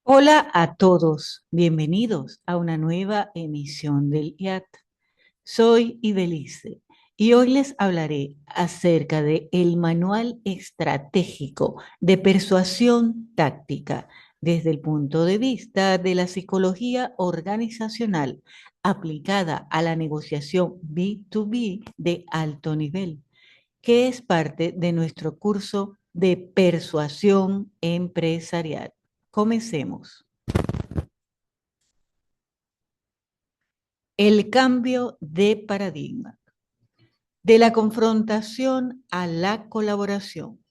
Hola a todos, bienvenidos a una nueva emisión del IAT. Soy Ibelice y hoy les hablaré acerca de el Manual Estratégico de Persuasión Táctica desde el punto de vista de la psicología organizacional aplicada a la negociación B2B de alto nivel, que es parte de nuestro curso de persuasión empresarial. Comencemos. El cambio de paradigma, de la confrontación a la colaboración.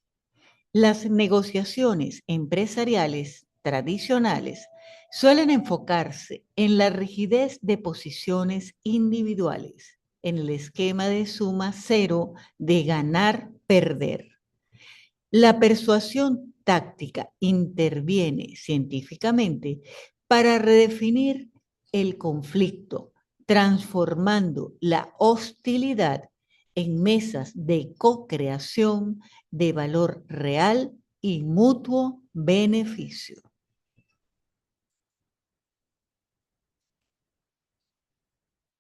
Las negociaciones empresariales tradicionales suelen enfocarse en la rigidez de posiciones individuales, en el esquema de suma cero de ganar-perder. La persuasión táctica interviene científicamente para redefinir el conflicto, transformando la hostilidad en mesas de co-creación de valor real y mutuo beneficio.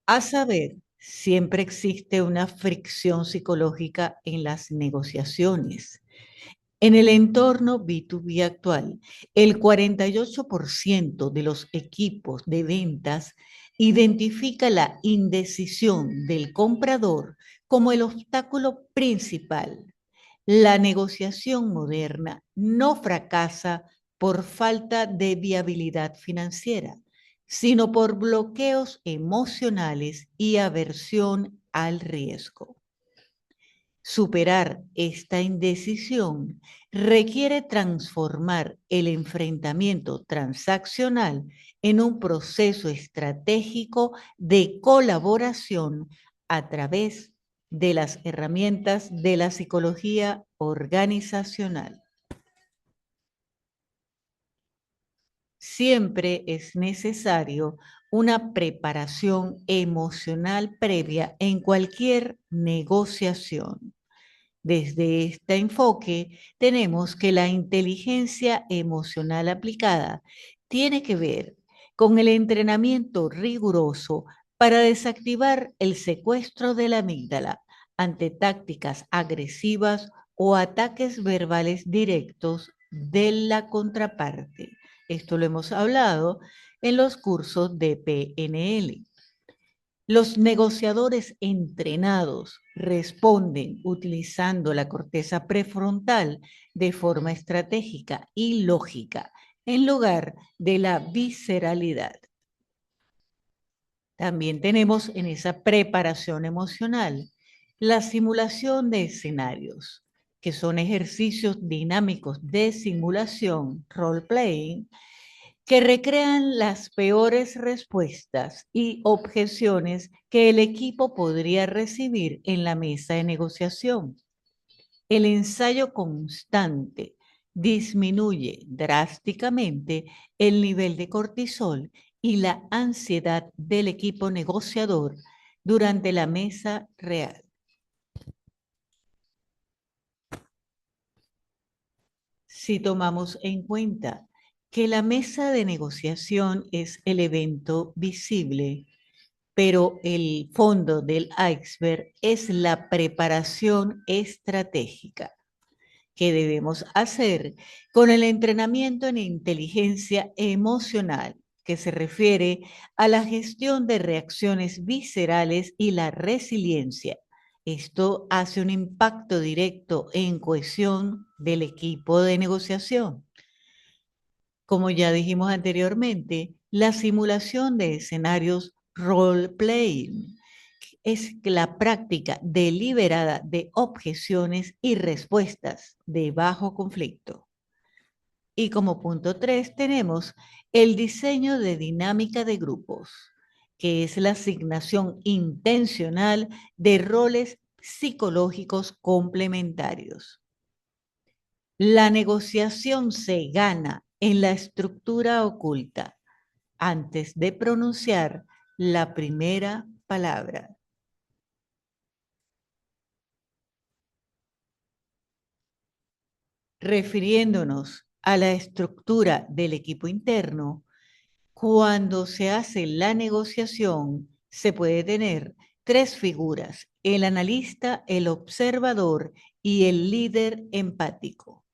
A saber, siempre existe una fricción psicológica en las negociaciones. En el entorno B2B actual, el 48% de los equipos de ventas identifica la indecisión del comprador como el obstáculo principal. La negociación moderna no fracasa por falta de viabilidad financiera, sino por bloqueos emocionales y aversión al riesgo. Superar esta indecisión requiere transformar el enfrentamiento transaccional en un proceso estratégico de colaboración a través de las herramientas de la psicología organizacional. Siempre es necesario una preparación emocional previa en cualquier negociación. Desde este enfoque, tenemos que la inteligencia emocional aplicada tiene que ver con el entrenamiento riguroso para desactivar el secuestro de la amígdala ante tácticas agresivas o ataques verbales directos de la contraparte. Esto lo hemos hablado en los cursos de PNL. Los negociadores entrenados responden utilizando la corteza prefrontal de forma estratégica y lógica en lugar de la visceralidad. También tenemos en esa preparación emocional la simulación de escenarios, que son ejercicios dinámicos de simulación, role-playing, que recrean las peores respuestas y objeciones que el equipo podría recibir en la mesa de negociación. El ensayo constante disminuye drásticamente el nivel de cortisol y la ansiedad del equipo negociador durante la mesa real. Si tomamos en cuenta que la mesa de negociación es el evento visible, pero el fondo del iceberg es la preparación estratégica que debemos hacer con el entrenamiento en inteligencia emocional, que se refiere a la gestión de reacciones viscerales y la resiliencia. Esto hace un impacto directo en cohesión del equipo de negociación. Como ya dijimos anteriormente, la simulación de escenarios role-playing es la práctica deliberada de objeciones y respuestas de bajo conflicto. Y como punto 3 tenemos el diseño de dinámica de grupos, que es la asignación intencional de roles psicológicos complementarios. La negociación se gana en la estructura oculta antes de pronunciar la primera palabra. Refiriéndonos a la estructura del equipo interno, cuando se hace la negociación, se puede tener tres figuras: el analista, el observador y el líder empático.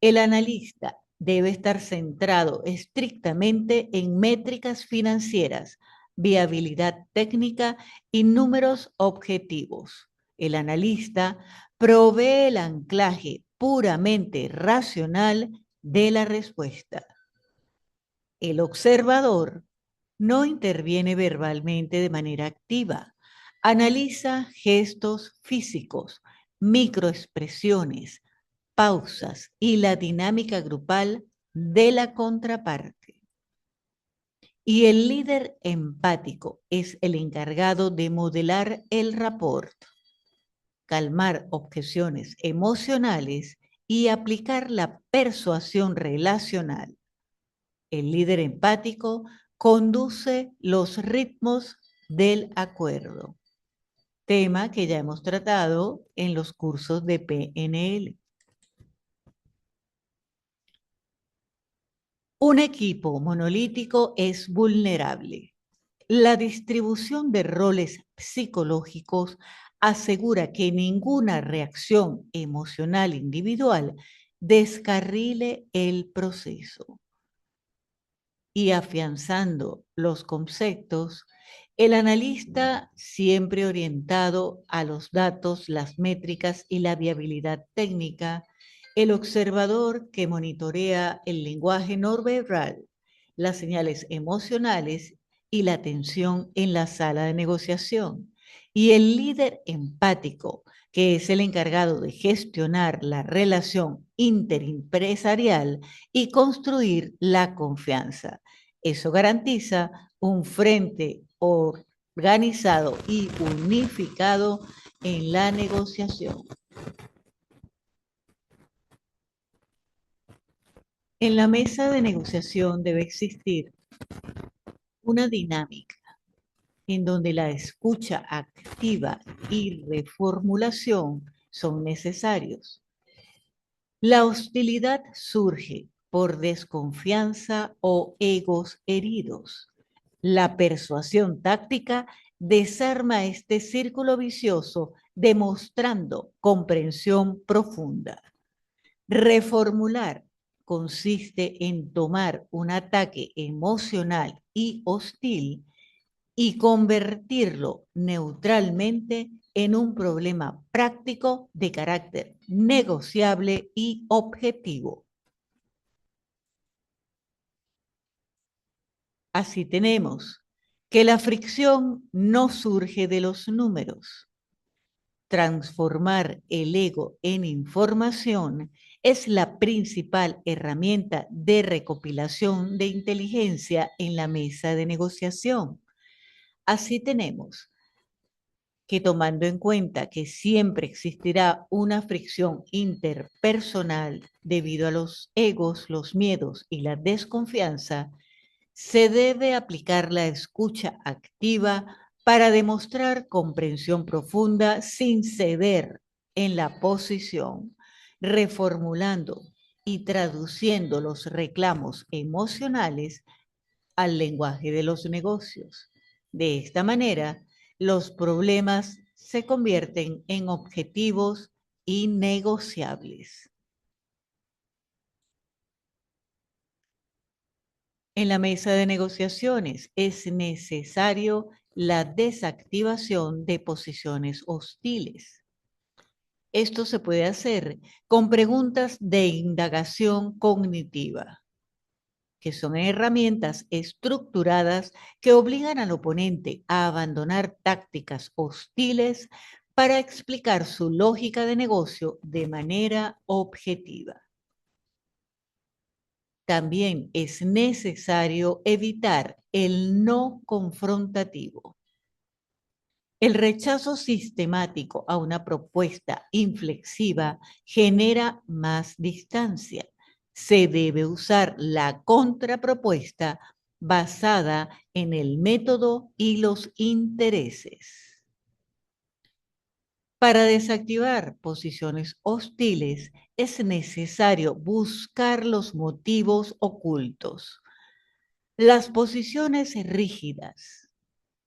El analista debe estar centrado estrictamente en métricas financieras, viabilidad técnica y números objetivos. El analista provee el anclaje puramente racional de la respuesta. El observador no interviene verbalmente de manera activa. Analiza gestos físicos, microexpresiones, pausas y la dinámica grupal de la contraparte. Y el líder empático es el encargado de modelar el rapport, calmar objeciones emocionales y aplicar la persuasión relacional. El líder empático conduce los ritmos del acuerdo, tema que ya hemos tratado en los cursos de PNL. Un equipo monolítico es vulnerable. La distribución de roles psicológicos asegura que ninguna reacción emocional individual descarrile el proceso. Y afianzando los conceptos, el analista, siempre orientado a los datos, las métricas y la viabilidad técnica; el observador, que monitorea el lenguaje no verbal, las señales emocionales y la tensión en la sala de negociación; y el líder empático, que es el encargado de gestionar la relación interimpresarial y construir la confianza. Eso garantiza un frente organizado y unificado en la negociación. En la mesa de negociación debe existir una dinámica en donde la escucha activa y reformulación son necesarios. La hostilidad surge por desconfianza o egos heridos. La persuasión táctica desarma este círculo vicioso, demostrando comprensión profunda. Reformular consiste en tomar un ataque emocional y hostil y convertirlo neutralmente en un problema práctico de carácter negociable y objetivo. Así tenemos que la fricción no surge de los números. Transformar el ego en información es la principal herramienta de recopilación de inteligencia en la mesa de negociación. Así tenemos que, tomando en cuenta que siempre existirá una fricción interpersonal debido a los egos, los miedos y la desconfianza, se debe aplicar la escucha activa para demostrar comprensión profunda sin ceder en la posición, reformulando y traduciendo los reclamos emocionales al lenguaje de los negocios. De esta manera, los problemas se convierten en objetivos innegociables. En la mesa de negociaciones es necesario la desactivación de posiciones hostiles. Esto se puede hacer con preguntas de indagación cognitiva, que son herramientas estructuradas que obligan al oponente a abandonar tácticas hostiles para explicar su lógica de negocio de manera objetiva. También es necesario evitar el no confrontativo. El rechazo sistemático a una propuesta inflexiva genera más distancia. Se debe usar la contrapropuesta basada en el método y los intereses. Para desactivar posiciones hostiles, es necesario buscar los motivos ocultos. Las posiciones rígidas,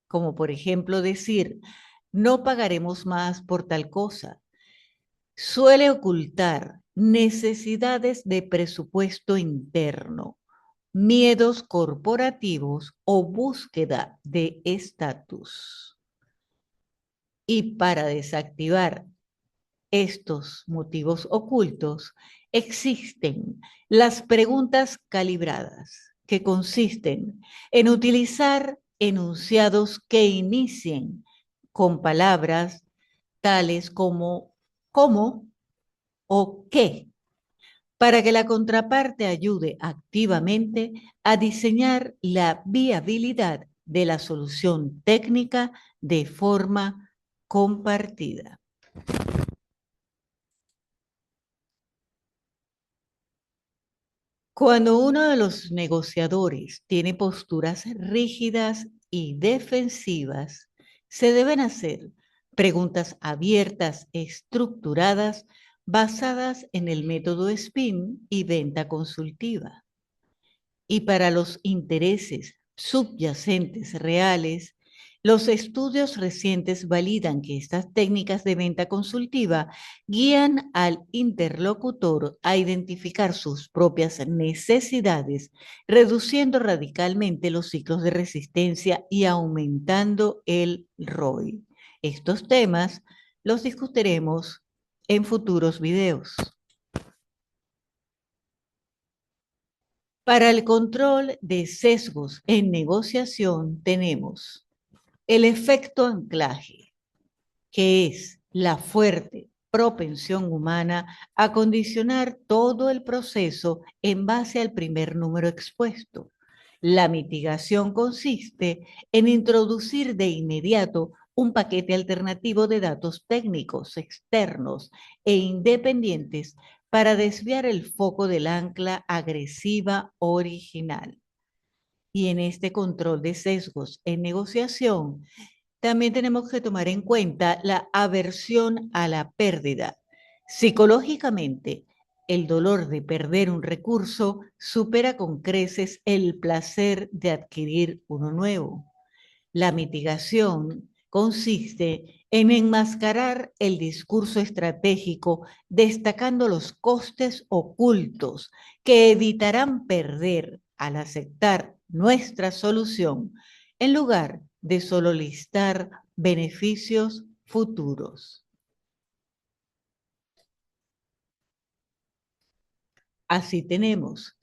como por ejemplo decir, no pagaremos más por tal cosa, suele ocultar necesidades de presupuesto interno, miedos corporativos o búsqueda de estatus. Y para desactivar estos motivos ocultos, existen las preguntas calibradas, que consisten en utilizar enunciados que inicien con palabras tales como cómo o qué, para que la contraparte ayude activamente a diseñar la viabilidad de la solución técnica de forma compartida. Cuando uno de los negociadores tiene posturas rígidas y defensivas, se deben hacer preguntas abiertas, estructuradas, basadas en el método SPIN y venta consultiva. Y para los intereses subyacentes reales, los estudios recientes validan que estas técnicas de venta consultiva guían al interlocutor a identificar sus propias necesidades, reduciendo radicalmente los ciclos de resistencia y aumentando el ROI. Estos temas los discutiremos en futuros videos. Para el control de sesgos en negociación tenemos el efecto anclaje, que es la fuerte propensión humana a condicionar todo el proceso en base al primer número expuesto. La mitigación consiste en introducir de inmediato un paquete alternativo de datos técnicos externos e independientes para desviar el foco del ancla agresiva original. Y en este control de sesgos en negociación, también tenemos que tomar en cuenta la aversión a la pérdida. Psicológicamente, el dolor de perder un recurso supera con creces el placer de adquirir uno nuevo. La mitigación consiste en enmascarar el discurso estratégico destacando los costes ocultos que evitarán perder al aceptar nuestra solución en lugar de solo listar beneficios futuros. Así tenemos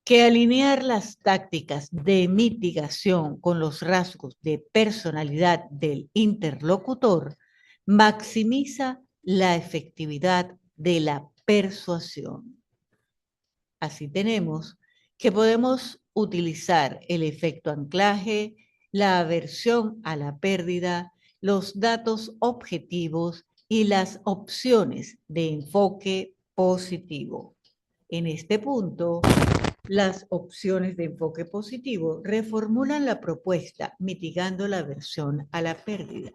que alinear las tácticas de mitigación con los rasgos de personalidad del interlocutor maximiza la efectividad de la persuasión. Así tenemos que podemos utilizar el efecto anclaje, la aversión a la pérdida, los datos objetivos y las opciones de enfoque positivo. En este punto, las opciones de enfoque positivo reformulan la propuesta mitigando la aversión a la pérdida.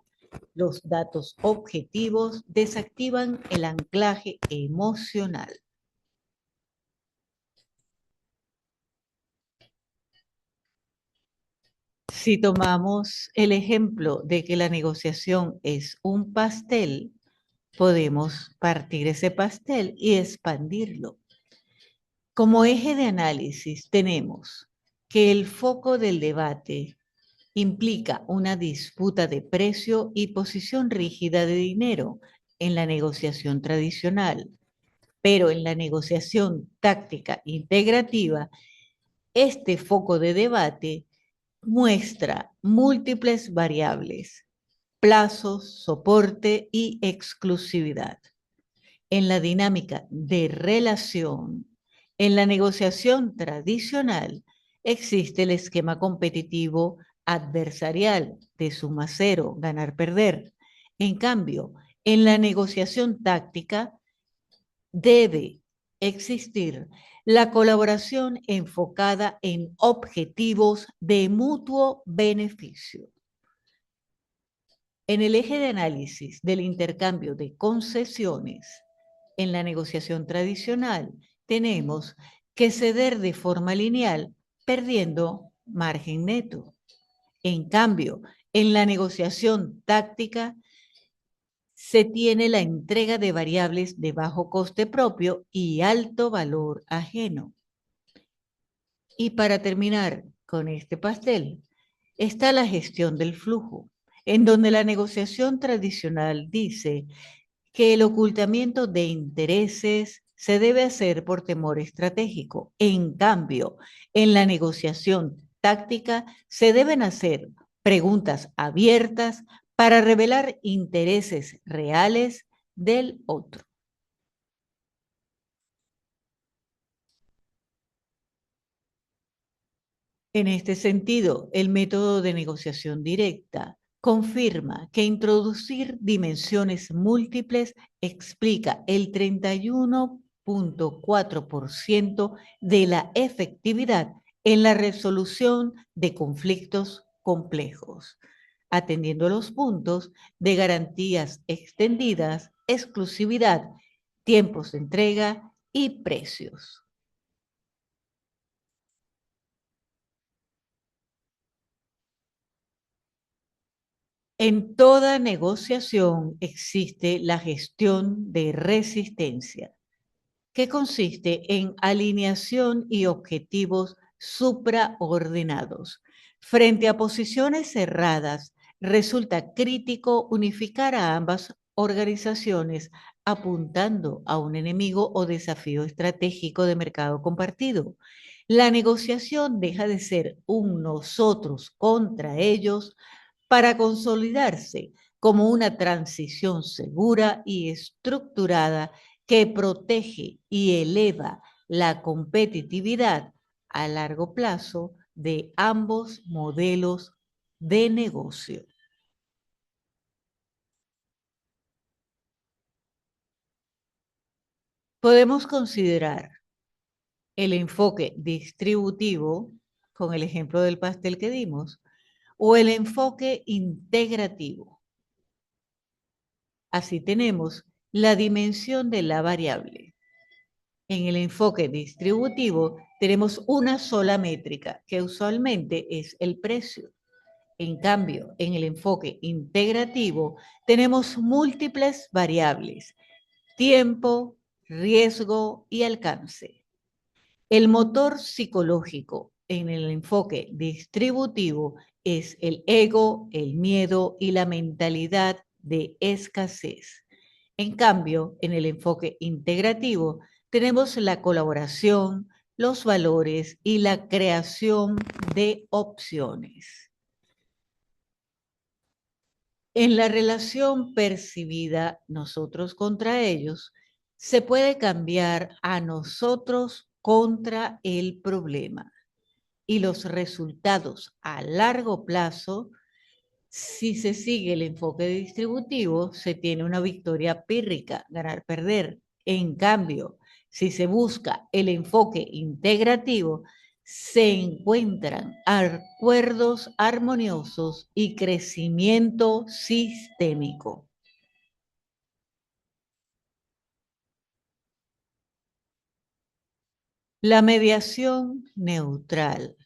Los datos objetivos desactivan el anclaje emocional. Si tomamos el ejemplo de que la negociación es un pastel, podemos partir ese pastel y expandirlo. Como eje de análisis tenemos que el foco del debate implica una disputa de precio y posición rígida de dinero en la negociación tradicional, pero en la negociación táctica integrativa, este foco de debate muestra múltiples variables, plazos, soporte y exclusividad. En la dinámica de relación, en la negociación tradicional, existe el esquema competitivo adversarial de suma cero, ganar-perder. En cambio, en la negociación táctica debe existir la colaboración enfocada en objetivos de mutuo beneficio. En el eje de análisis del intercambio de concesiones, en la negociación tradicional tenemos que ceder de forma lineal, perdiendo margen neto. En cambio, en la negociación táctica se tiene la entrega de variables de bajo coste propio y alto valor ajeno. Y para terminar con este pastel, está la gestión del flujo, en donde la negociación tradicional dice que el ocultamiento de intereses se debe hacer por temor estratégico. En cambio, en la negociación táctica se deben hacer preguntas abiertas para revelar intereses reales del otro. En este sentido, el método de negociación directa confirma que introducir dimensiones múltiples explica el 31,4% de la efectividad en la resolución de conflictos complejos, atendiendo los puntos de garantías extendidas, exclusividad, tiempos de entrega y precios. En toda negociación existe la gestión de resistencia, que consiste en alineación y objetivos supraordenados. Frente a posiciones cerradas, resulta crítico unificar a ambas organizaciones apuntando a un enemigo o desafío estratégico de mercado compartido. La negociación deja de ser un nosotros contra ellos para consolidarse como una transición segura y estructurada que protege y eleva la competitividad a largo plazo de ambos modelos de negocio. Podemos considerar el enfoque distributivo, con el ejemplo del pastel que dimos, o el enfoque integrativo. Así tenemos la dimensión de la variable. En el enfoque distributivo tenemos una sola métrica, que usualmente es el precio. En cambio, en el enfoque integrativo tenemos múltiples variables: tiempo, riesgo y alcance. El motor psicológico en el enfoque distributivo es el ego, el miedo y la mentalidad de escasez. En cambio, en el enfoque integrativo tenemos la colaboración, los valores y la creación de opciones. En la relación percibida nosotros contra ellos, se puede cambiar a nosotros contra el problema y los resultados a largo plazo. Si se sigue el enfoque distributivo, se tiene una victoria pírrica, ganar-perder. En cambio, si se busca el enfoque integrativo, se encuentran acuerdos armoniosos y crecimiento sistémico. La mediación neutral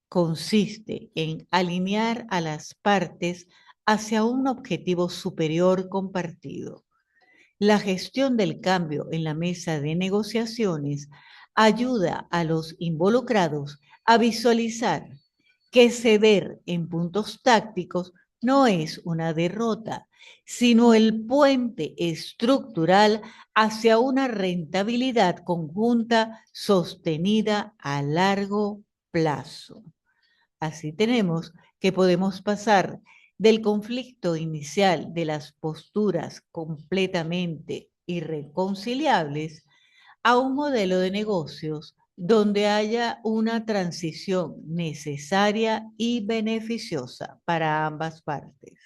consiste en alinear a las partes hacia un objetivo superior compartido. La gestión del cambio en la mesa de negociaciones ayuda a los involucrados a visualizar que ceder en puntos tácticos no es una derrota, sino el puente estructural hacia una rentabilidad conjunta sostenida a largo plazo. Así tenemos que podemos pasar del conflicto inicial de las posturas completamente irreconciliables a un modelo de negocios donde haya una transición necesaria y beneficiosa para ambas partes.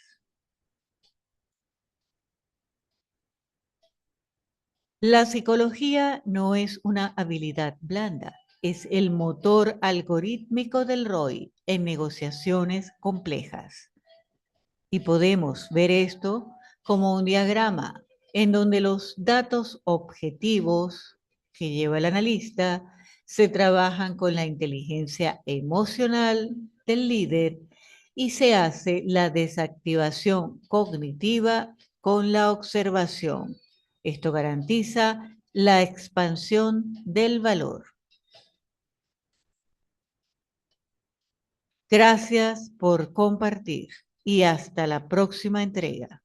La psicología no es una habilidad blanda, es el motor algorítmico del ROI en negociaciones complejas. Y podemos ver esto como un diagrama en donde los datos objetivos que lleva el analista se trabajan con la inteligencia emocional del líder y se hace la desactivación cognitiva con la observación. Esto garantiza la expansión del valor. Gracias por compartir y hasta la próxima entrega.